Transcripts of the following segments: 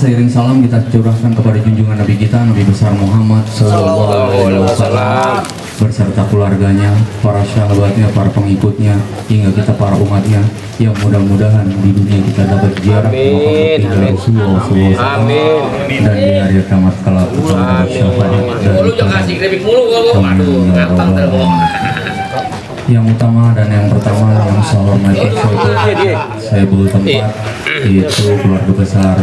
seiring salam kita curahkan kepada junjungan Nabi kita, Nabi besar Muhammad Sallallahu Alaihi Wasallam berserta keluarganya, para sahabatnya, para pengikutnya, hingga kita para umatnya, yang mudah-mudahan di dunia kita dapat ziarah ke Rasulullah SAW dan di hari kiamat kelak kita dapat syafaat dari yang utama dan yang pertama yang saya hormati saya tempat yaitu keluarga besar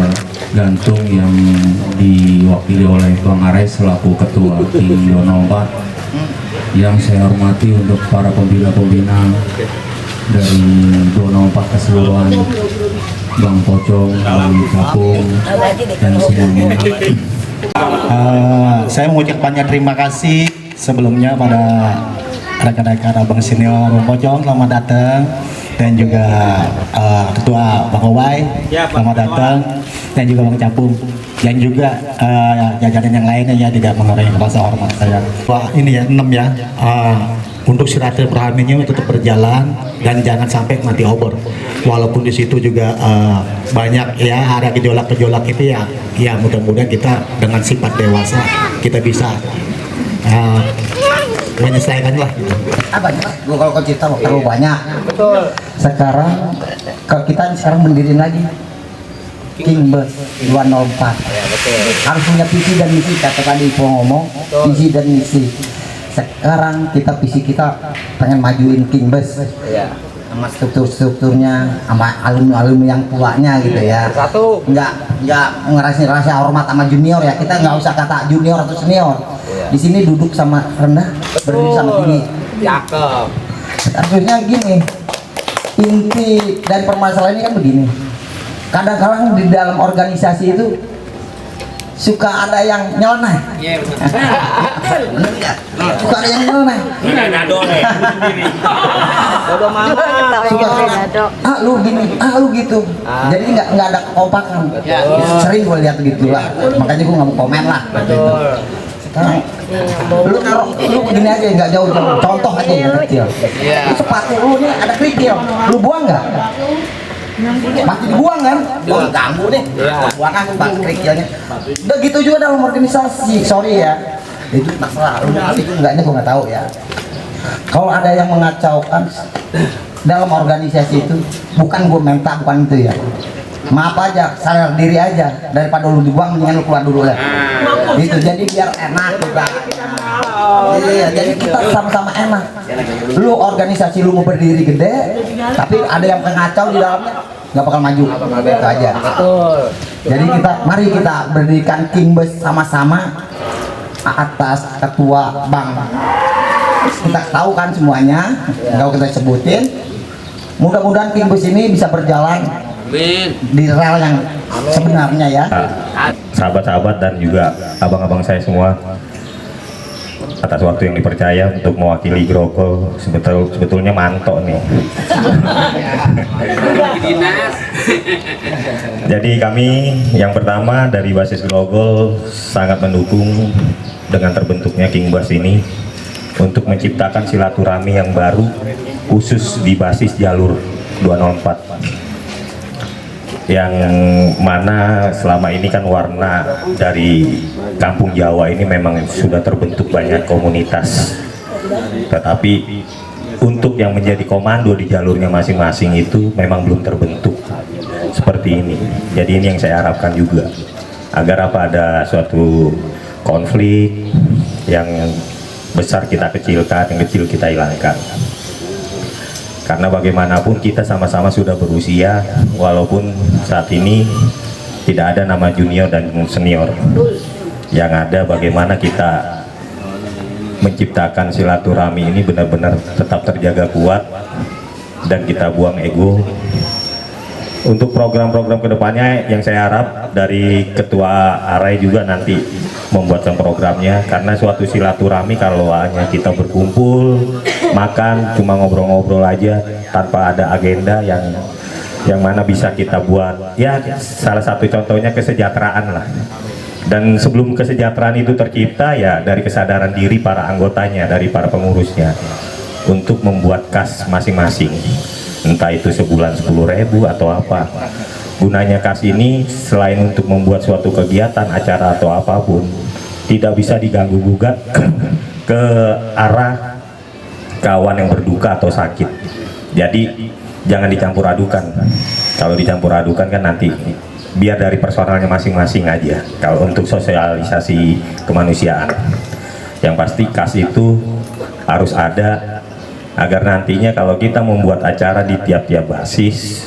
Gantung yang diwakili oleh Bang Ares selaku ketua tim 204. Yang saya hormati untuk para pembina-pembina dari 204 keseluruhan, Bang Pocong, Bang Capung, dan semuanya. Saya mengucapkan terima kasih sebelumnya pada rekan-rekan Abang Senior Bang Pocong, selamat datang, dan juga Ketua Bang Owai, selamat datang, dan juga Bang Capung, dan juga jajaran yang lainnya ya, tidak mengurangi rasa hormat saya. Wah, ini ya 6 ya. Untuk silaturahminya tetap berjalan dan jangan sampai mati obor. Walaupun di situ juga banyak ya ada gejolak-gejolak itu ya. Ya mudah-mudahan kita dengan sifat dewasa kita bisa menyelesaikan lah. Banyak, kalau kau cerita terlalu banyak. Betul. Sekarang kalau kita sekarang mendiriin lagi King Bus 204. Ya, betul. Harus punya visi dan misi, kata tadi ngomong visi dan misi. Sekarang kita visi kita pengen majuin King Bus. Ya. Sama strukturnya, sama alumni yang tuanya gitu ya. Satu. Nggak ngerasa hormat sama junior ya. Kita nggak usah kata junior atau senior. Ya. Di sini duduk sama rendah, berdiri sama tinggi. Cakep. Harusnya gini. Inti dan permasalahan ini kan begini. Kadang-kadang di dalam organisasi itu suka ada yang nyeleneh. Iya benar. Suka ada yang nyeleneh. Suka lu gini, lu gitu. Jadi nggak ada kekompakan. Sering gue lihat gitu lah. Makanya gue nggak mau komen lah. Sekarang lu begini aja nggak jauh, contoh aja yang kecil. Sepatu lu nih ada kerikil, lu buang nggak? Masih dibuang kan? Wah ganggu deh. Buang aku bang kerikilnya. Udah gitu juga dalam organisasi. Sorry ya. Itu masalah. Itu enggaknya gue nggak tahu ya. Kalau ada yang mengacaukan dalam organisasi itu, bukan gue minta, bukan itu ya. Maaf aja, sadar diri aja. Daripada lu dibuang, mendingan lu keluar dulu ya. Gitu. Jadi biar enak juga. Iya, jadi kita sama-sama enak. Lu organisasi lu mau berdiri gede, tapi ada yang pengacau di dalamnya, nggak bakal maju. Itu aja. Betul. Jadi mari kita berdirikan King Bus sama-sama atas ketua Bang. Kita tahu kan semuanya, nggak kita sebutin. Mudah-mudahan King Bus ini bisa berjalan di rel yang sebenarnya ya. Sahabat-sahabat dan juga abang-abang saya semua, atas waktu yang dipercaya untuk mewakili Grogol, sebetulnya mantok nih. Jadi kami yang pertama dari basis Grogol sangat mendukung dengan terbentuknya King Bus ini untuk menciptakan silaturahmi yang baru khusus di basis jalur 204. Yang mana selama ini kan warna dari Kampung Jawa ini memang sudah terbentuk banyak komunitas, tetapi untuk yang menjadi komando di jalurnya masing-masing itu memang belum terbentuk seperti ini. Jadi ini yang saya harapkan juga, agar apa ada suatu konflik yang besar kita kecilkan, yang kecil kita hilangkan. Karena bagaimanapun kita sama-sama sudah berusia, walaupun saat ini tidak ada nama junior dan senior. Yang ada bagaimana kita menciptakan silaturahmi ini benar-benar tetap terjaga kuat dan kita buang ego. Untuk program-program kedepannya yang saya harap dari Ketua Arai juga nanti membuatkan programnya, karena suatu silaturahmi kalau hanya kita berkumpul makan cuma ngobrol-ngobrol aja tanpa ada agenda yang mana bisa kita buat ya, salah satu contohnya kesejahteraan lah. Dan sebelum kesejahteraan itu tercipta ya dari kesadaran diri para anggotanya, dari para pengurusnya untuk membuat kas masing-masing, entah itu sebulan 10.000 atau apa. gunanya KAS ini selain untuk membuat suatu kegiatan, acara atau apapun, tidak bisa diganggu gugat ke arah kawan yang berduka atau sakit. Jadi jangan dicampur adukan. Kalau dicampur adukan kan nanti biar dari personalnya masing-masing aja. Kalau untuk sosialisasi kemanusiaan, yang pasti KAS itu harus ada agar nantinya kalau kita membuat acara di tiap-tiap basis,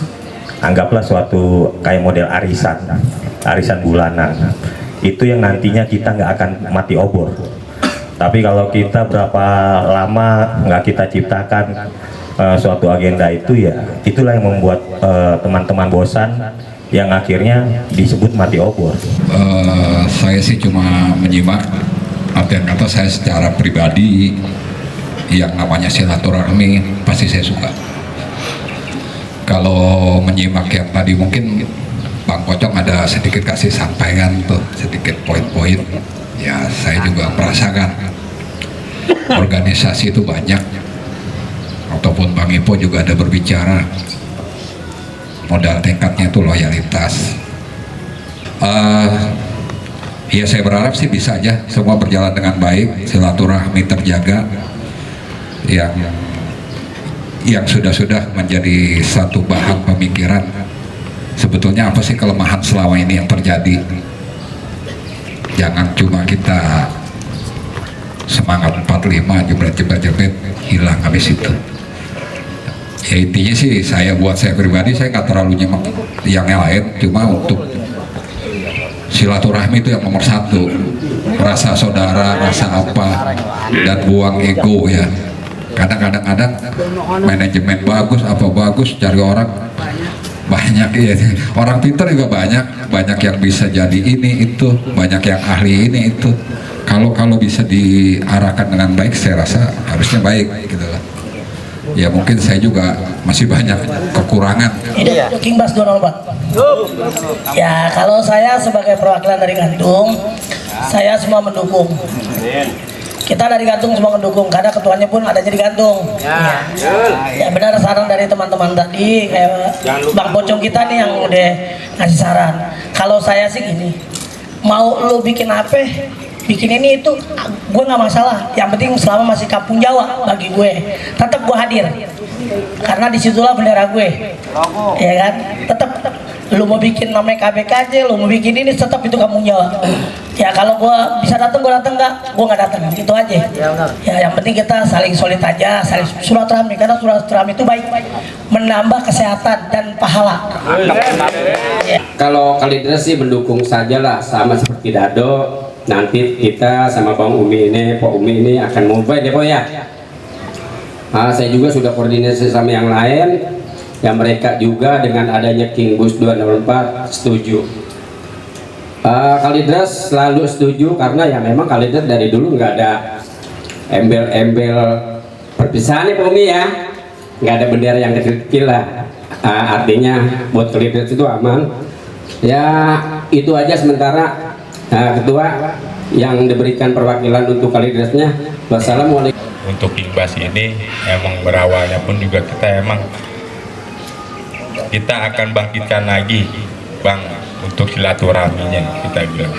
anggaplah suatu kayak model arisan bulanan, itu yang nantinya kita nggak akan mati obor. Tapi kalau kita berapa lama nggak kita ciptakan suatu agenda itu, ya itulah yang membuat teman-teman bosan, yang akhirnya disebut mati obor. Saya sih cuma menyimak, artian kata saya secara pribadi yang namanya silaturahmi pasti saya suka. Kalau menyimak yang tadi mungkin Bang Pocong ada sedikit kasih sampaikan tuh sedikit poin-poin, ya saya juga merasakan organisasi itu banyak, ataupun Bang Ipo juga ada berbicara modal tekadnya itu loyalitas. Ya saya berharap sih bisa aja semua berjalan dengan baik, silaturahmi terjaga, yang sudah menjadi satu bahan pemikiran. Sebetulnya apa sih kelemahan selama ini yang terjadi? Jangan cuma kita semangat 45 jebret hilang habis itu. Ya intinya sih buat saya pribadi saya nggak terlalu nyimak yang lain, cuma untuk silaturahmi itu yang nomor satu, rasa saudara, rasa apa, dan buang ego ya. Kadang-kadang manajemen bagus, apa bagus, cari orang banyak ya. Orang pintar juga banyak yang bisa jadi ini itu, banyak yang ahli ini itu. Kalau bisa diarahkan dengan baik, saya rasa harusnya baik gitu lah. Ya mungkin saya juga masih banyak kekurangan. Ini King Bas 204. Ya kalau saya sebagai perwakilan dari Gantung, saya semua mendukung. Kita dari Gantung semua mendukung, karena ketuanya pun ada jadi Gantung. Ya benar saran dari teman-teman tadi, kayak Bang Pocong kita nih yang udah ngasih saran. Kalau saya sih gini, mau lu bikin apa, bikin ini itu, gue nggak masalah. Yang penting selama masih kampung Jawa bagi gue, tetap gue hadir. Karena disitulah bendera gue, ya kan? Tetap lu mau bikin namanya KBK aja, lu mau bikin ini, tetap itu kampung Jawa. Ya kalau gua bisa datang, gua datang, nggak gua nggak datang, gitu aja. Ya yang penting kita saling solid aja, saling silaturahmi, karena silaturahmi itu baik, menambah kesehatan dan pahala. Ya. Kalau Kalidres sih mendukung saja lah, sama seperti Dado. Nanti kita sama Bang Umi ini, Pak Umi ini akan mobile ya Pak ya. Saya juga sudah koordinasi sama yang lain, yang mereka juga dengan adanya King Bus 204 setuju. Kalidres selalu setuju, karena ya memang Kalidres dari dulu nggak ada embel-embel perpisahan ya Pak Umi ya, nggak ada bendera yang kecil-kecil lah. Artinya buat Kalidres itu aman. Ya itu aja sementara. Ketua yang diberikan perwakilan untuk Kalidresnya. Wassalamualaikum. Untuk King Bas ini emang berawalnya pun juga kita akan bangkitkan lagi Bang untuk silaturahminya, kita bilang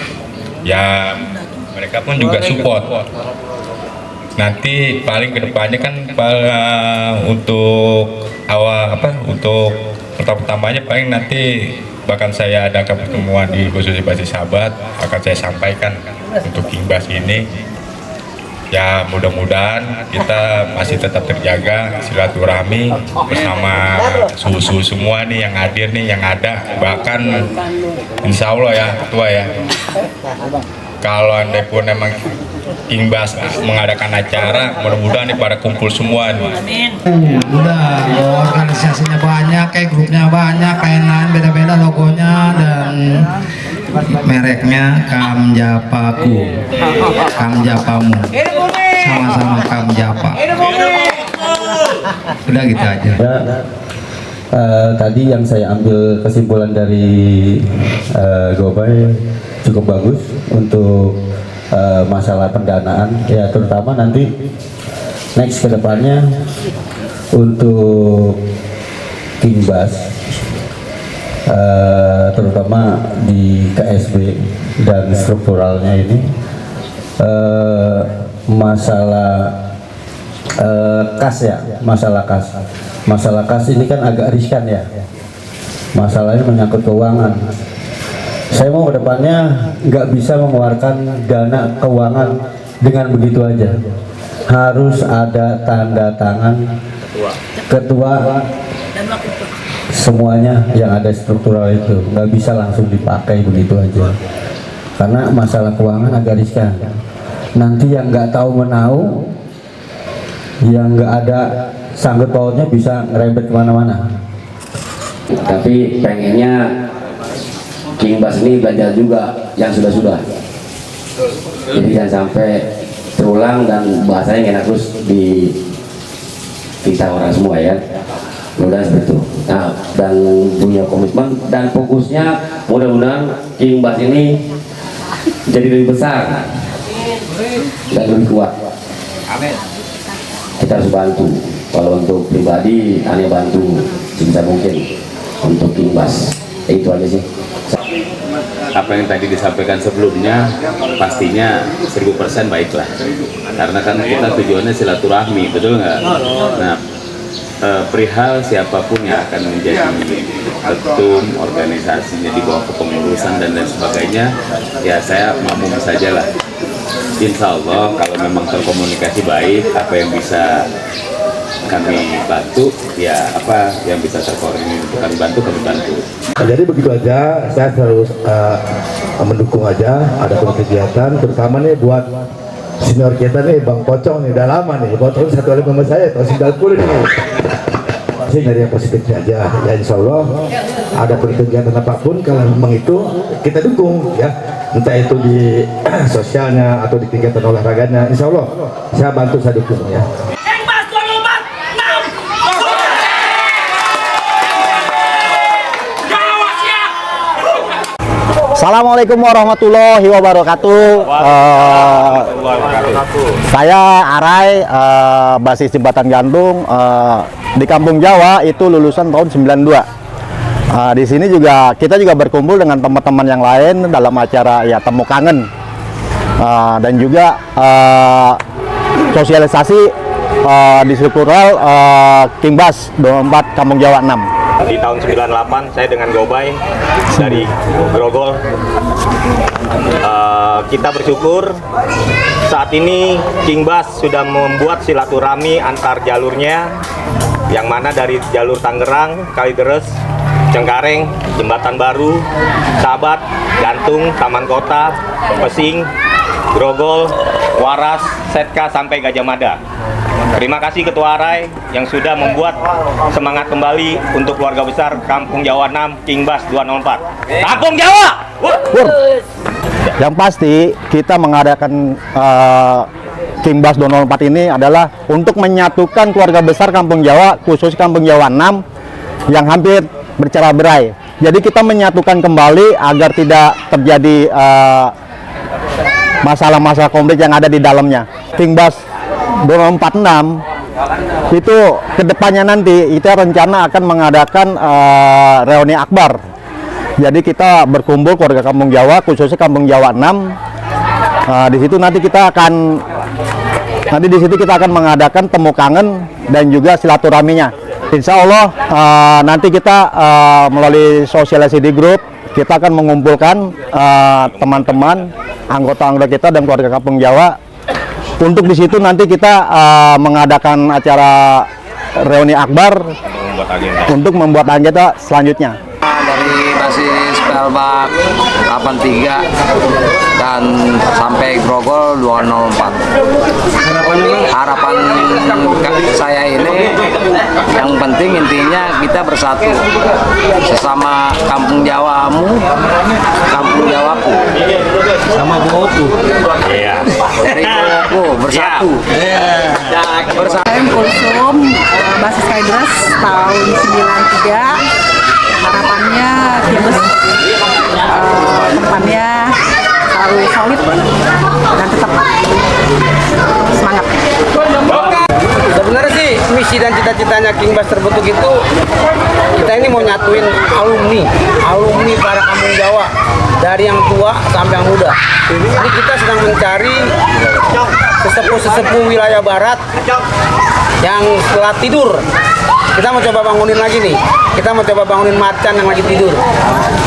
ya mereka pun juga support. Nanti paling kedepannya kan untuk untuk pertamanya paling nanti bahkan saya ada pertemuan di khusus basis sahabat, akan saya sampaikan untuk King Bas ini. Ya mudah-mudahan kita masih tetap terjaga silaturahmi bersama susu semua nih yang hadir nih, yang ada. Bahkan insya Allah ya Ketua ya, kalau andai pun emang King Bas mengadakan acara, mudah-mudahan nih pada kumpul semua nih. Udah organisasinya banyak, kayak grupnya banyak, kayak lain beda-beda logonya dan mereknya Kamjapaku, Kamjapamu, sama-sama Kamjapa. Udah gitu aja. Tadi yang saya ambil kesimpulan dari Gobay cukup bagus untuk masalah pendanaan, ya terutama nanti next kedepannya untuk King Bas terutama di KSB dan strukturalnya ini, masalah kas ya, masalah kas ini kan agak riskan ya, masalahnya menyangkut keuangan. Saya mau kedepannya nggak bisa mengeluarkan dana keuangan dengan begitu aja, harus ada tanda tangan ketua semuanya yang ada struktural itu, nggak bisa langsung dipakai begitu aja, karena masalah keuangan agak riskan. Nanti yang nggak tahu menau, yang nggak ada sangkut pautnya bisa ngerembet kemana-mana. Tapi pengennya Kingbas ini belajar juga yang sudah-sudah, jadi jangan sampai terulang dan bahasanya enak terus di kita orang semua ya. Mudah-mudahan seperti itu. Nah, dan punya komitmen dan fokusnya mudah-mudahan Kingbas ini jadi lebih besar dan lebih kuat. Kita harus bantu. Kalau untuk pribadi, hanya bantu sebisa mungkin untuk Kingbas. Itu aja sih. Apa yang tadi disampaikan sebelumnya pastinya 1000% baiklah, karena kan kita tujuannya silaturahmi, betul nggak? Nah, perihal siapapun yang akan menjadi ketum organisasinya di bawah kepengurusan dan lain sebagainya, ya saya makmum saja lah. Insya Allah kalau memang terkomunikasi baik, apa yang bisa kami bantu, ya apa yang bisa terkoordinir untuk kami bantu, kami bantu. Jadi begitu aja, saya selalu mendukung aja ada kegiatan, terutama nih buat senior kita nih, Bang Pocong nih, udah lama nih, Pocong satu kali sama saya, tahun 90 nih. Saya dari yang positifnya aja, ya insya Allah ada kegiatan apapun, kalau memang itu kita dukung ya, entah itu di sosialnya atau di kegiatan olahraganya, insya Allah saya bantu, saya dukung ya. Assalamualaikum warahmatullahi wabarakatuh. Saya Arai, basis Jembatan Gantung, di Kampung Jawa itu lulusan tahun 92. Di sini juga kita juga berkumpul dengan teman-teman yang lain dalam acara ya temu kangen, dan juga sosialisasi di struktural Kingbas 24 Kampung Jawa 6. Di tahun 98 saya dengan Gobay dari Grogol, kita bersyukur saat ini Kingbas sudah membuat silaturahmi antar jalurnya, yang mana dari jalur Tangerang, Kalideres, Cengkareng, Jembatan Baru, Sahabat, Gantung, Taman Kota, Pesing, Grogol, Waras, Setka sampai Gajah Mada. Terima kasih Ketua Arai yang sudah membuat semangat kembali untuk keluarga besar Kampung Jawa 6 Kingbas 204. Kampung Jawa! Yang pasti kita mengadakan Kingbas 204 ini adalah untuk menyatukan keluarga besar Kampung Jawa, khusus Kampung Jawa 6 yang hampir bercerai-berai. Jadi kita menyatukan kembali agar tidak terjadi masalah-masalah konflik yang ada di dalamnya. Kingbas 246 itu kedepannya nanti kita rencana akan mengadakan reuni akbar. Jadi kita berkumpul keluarga Kampung Jawa, khususnya Kampung Jawa 6. Di situ nanti kita akan mengadakan temu kangen dan juga silaturahminya. Insya Allah nanti kita melalui sosialisasi di grup, kita akan mengumpulkan teman-teman, anggota-anggota kita dan keluarga Kampung Jawa. Untuk di situ nanti kita mengadakan acara reuni akbar untuk membuat agenda selanjutnya. Dari basis Pelbak 83 dan sampai Grogol 204. Harapan saya ini yang penting intinya kita bersatu sesama Kampung Jawamu, Kampung Jawaku, sama Boku. Iya. Boku bersatu. Bersatu. Saya Kulsum, basis Kalideres tahun 93. Harapannya Kingbas depannya selalu solid dan tetap semangat. Sebenarnya sih visi dan cita-citanya Kingbas terbentuk itu, kita ini mau nyatuin alumni para kampung Jawa, dari yang tua sampai yang muda. Jadi kita sedang mencari sesepuh wilayah barat yang setelah tidur, kita mau coba bangunin lagi nih. Kita mau coba bangunin macan yang lagi tidur.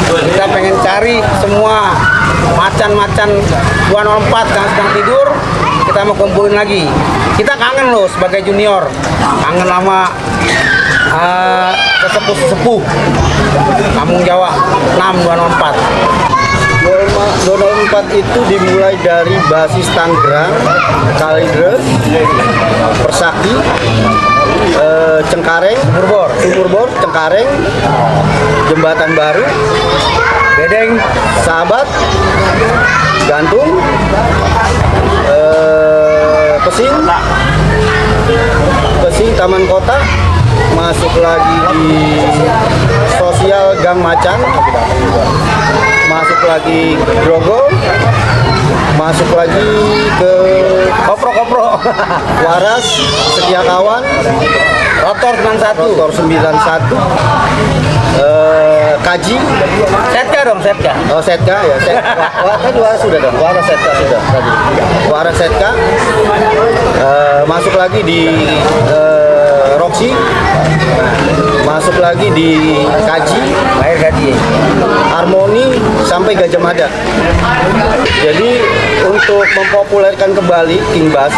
Kita pengen cari semua macan-macan 204 yang sedang tidur, kita mau kumpulin lagi. Kita kangen loh sebagai junior, kangen lama sesepuh kampung Jawa 6204. 204 itu dimulai dari basis Tangerang, Kalideres, Persaki, Cengkareng, Sumurbor, Cengkareng, Jembatan Baru, Bedeng, Sahabat, Gantung, Pesing, Taman Kota, masuk lagi di sosial Gang Macan, masuk lagi Grogol, masuk lagi ke Kopro, Waras, Setia Kawan, Rotor 91, Kaji, Setka dong, Setka. Oh, Setka ya, tadi Waras sudah dong, Waras Setka sudah tadi. Waras Setka, masuk lagi di Roxy, masuk lagi di Kaji, Harmoni sampai Gajah Mada. Jadi untuk mempopulerkan kembali Kingbas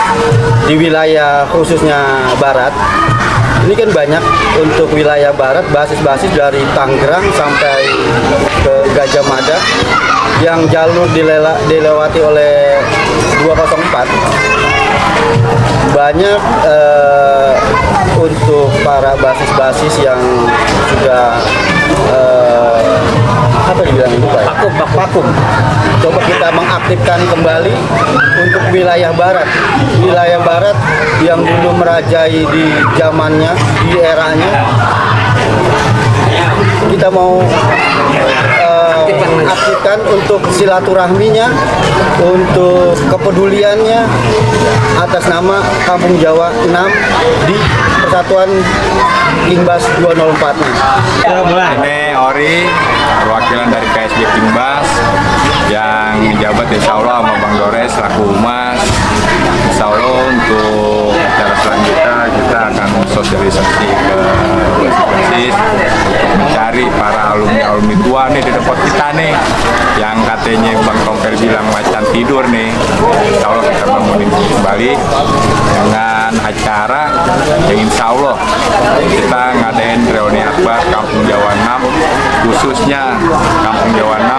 di wilayah khususnya Barat, ini kan banyak untuk wilayah Barat, basis-basis dari Tangerang sampai ke Gajah Mada yang jalur dilewati oleh 204. Banyak untuk para basis-basis yang sudah apa dibilang itu Pak? Vakum. Coba kita mengaktifkan kembali untuk wilayah barat yang dulu merajai di zamannya, di eranya. Kita mau aktifkan untuk silaturahminya, untuk kepeduliannya atas nama Kampung Jawa 6 di Persatuan Kingbas 204-nya. Ini Ori, perwakilan dari KSB Kingbas yang menjabat insya Allah sama Bang Dores selaku humas. Insya Allah untuk acara selanjutnya kita akan sosialisasi ke basis untuk mencari para alumni tua nih di depan kita nih, yang katanya Bang Tongkel bilang macan tidur nih. Insya Allah kita bangunin kembali dengan acara yang insya Allah kita ngadain reuni akbar Kampung Jawa 6, khususnya Kampung Jawa 6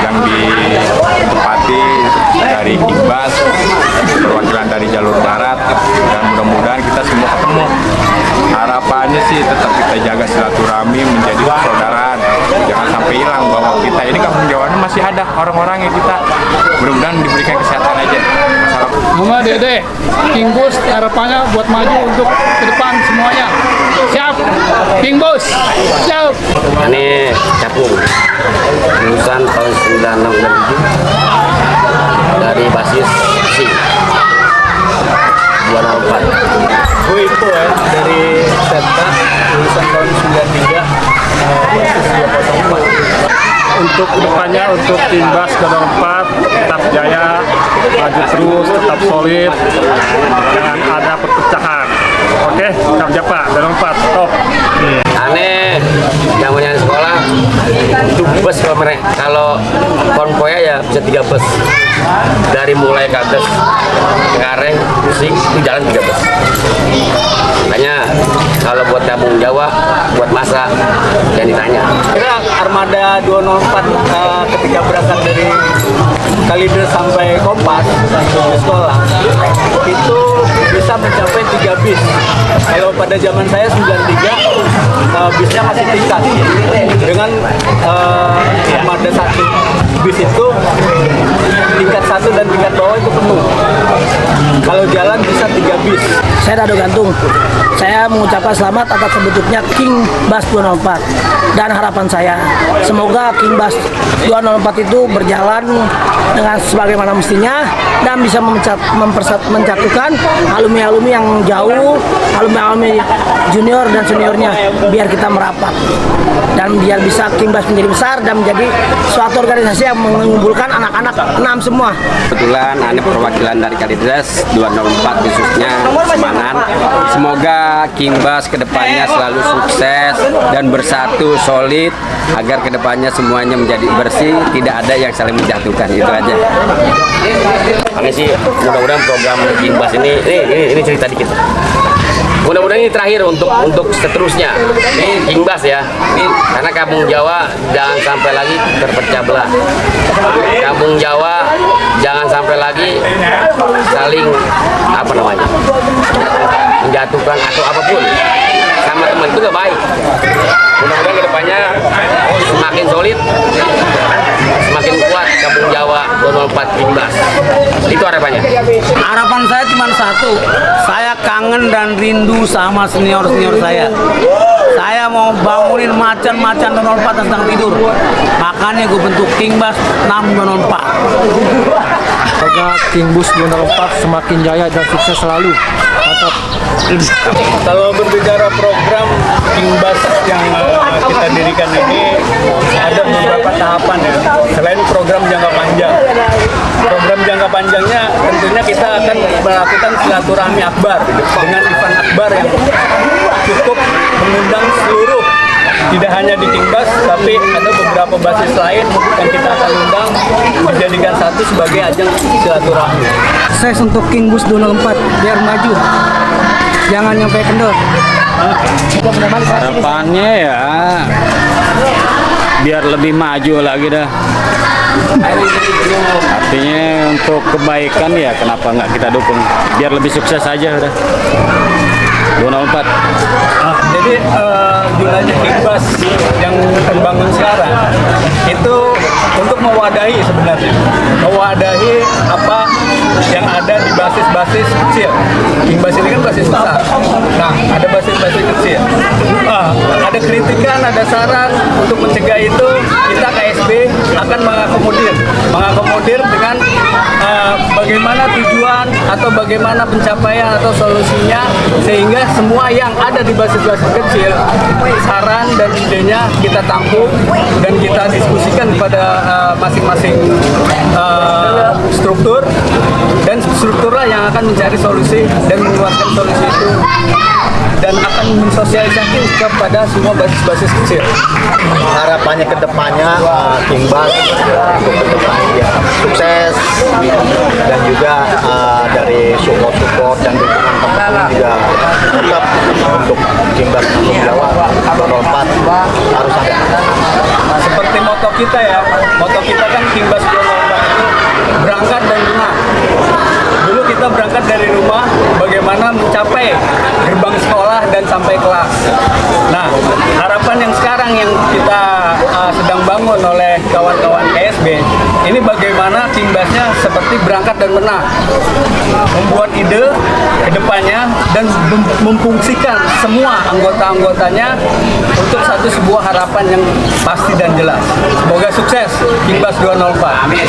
yang ditempati dari Kingbas, perwakilan dari jalur barat, dan mudah-mudahan kita semua ketemu. Harapannya sih tetap kita jaga silaturahmi menjadi persaudaraan, jangan sampai hilang bahwa kita ini Kampung Jawa masih ada orang-orang yang kita mudah-mudahan diberikan kesehatan aja. Mama Dede, Kingbus harapannya buat maju untuk ke depan semuanya. Siap, Kingbus, siap. Ini Capung, lulusan tahun 1967 dari basis SIM 204. Gue itu dari Setka, lulusan tahun 93, basis 204. Untuk kedepannya, untuk Kingbas 204 tetap jaya, maju terus, tetap solid, jangan ada perpecahan. Oke, tetap japa 204, top. Aneh, zamannya sekolah itu bus kalau konvoy ya bisa 3 bus, dari mulai Kades, Cengkareng, Pusing itu jalan 3 bus. Makanya kalau buat Kampung Jawa, buat masa yang ditanya. Kira armada 204 ketika berangkat dari Kalideres sampai Kompas sampai sekolah itu bisa mencapai 3 bis. Kalau pada zaman saya 93 bisnya masih tingkat. Dengan armada 1 bis itu tingkat 1 dan tingkat bawah itu penuh. Kalau jalan bisa 3 bis. Saya Dado Gantung. Saya mengucapkan selamat atas terbentuknya Kingbas 204. dan harapan saya semoga Kingbas 204 itu berjalan dengan sebagaimana mestinya dan bisa menjatuhkan alumni-alumni yang jauh, alumni-alumni junior dan seniornya, biar kita merapat dan biar bisa Kingbas menjadi besar dan menjadi suatu organisasi yang mengumpulkan anak-anak 6 semua. Kebetulan ada perwakilan dari Kalideres 204 khususnya Semanan. Semoga Kingbas kedepannya selalu sukses dan bersatu solid agar kedepannya semuanya menjadi bersih, tidak ada yang saling menjatuhkan. Itu aja. Kami sih mudah-mudahan program Kingbas ini cerita dikit. Mudah-mudahan ini terakhir untuk seterusnya Kingbas ya, karena Kampung Jawa jangan sampai lagi terpecah belah. Kampung Jawa jangan sampai lagi saling menjatuhkan atau apapun sama teman, itu gak baik. Mudah-mudahan kedepannya semakin solid, semakin kuat Kampung Jawa 204 Kingbas. Itu harapannya. Harapan saya cuma satu, saya kangen dan rindu sama senior-senior saya. Saya mau bangunin macan-macan 204 yang sedang tidur. Makanya gue bentuk Kingbas 6 204. Semoga Kingbus 204 semakin jaya dan sukses selalu. Mantap. Kalau berbicara program Kingbas yang kita dirikan ini ada beberapa tahapan ya. Selain program jangka panjang, program jangka panjangnya tentunya kita akan melakukan silaturahmi akbar dengan event akbar yang cukup mengundang seluruh, tidak hanya di Kingbas, tapi ada beberapa basis lain yang kita akan undang dijadikan satu sebagai ajang silaturahmi. Sukses untuk Kingbus 204 biar maju, jangan nyampe kendor. Harapannya ya biar lebih maju lagi dah. Artinya untuk kebaikan ya kenapa nggak kita dukung, biar lebih sukses aja udah. 204. Jadi wilayah Kingbas yang terbangun sekarang itu untuk mewadahi sebenarnya, mewadahi apa yang ada di basis-basis kecil. Kingbas ini kan basis besar. Nah, ada basis-basis kecil. Ada kritikan, ada saran untuk mencegah itu, kita KSB akan mengakomodir dengan bagaimana tujuan atau bagaimana pencapaian atau solusinya, sehingga semua yang ada di basis-basis kecil, saran dan idenya kita tampung dan kita diskusikan kepada masing-masing struktur, dan strukturlah yang akan mencari solusi dan mengeluarkan solusi itu dan akan mensosialisasikan kepada semua basis-basis kecil. Harapannya ke depannya Kingbas untuk ke depannya sukses, dan juga dari support dan dukungan teman-teman juga tetap untuk Kingbas Kampung Jawa 204 harus ada. Seperti moto kita ya, moto kita kan Kingbas 204 itu berangkat dan menang. Dulu kita berangkat dari rumah, bagaimana mencapai gerbang sekolah dan sampai kelas. Nah, harapan yang sekarang yang kita sedang bangun oleh kawan-kawan KSB, ini bagaimana Kingbasnya seperti berangkat dan menang, membuat ide ke depannya dan memfungsikan semua anggota-anggotanya untuk sebuah harapan yang pasti dan jelas. Semoga sukses Kingbas 204. Amin.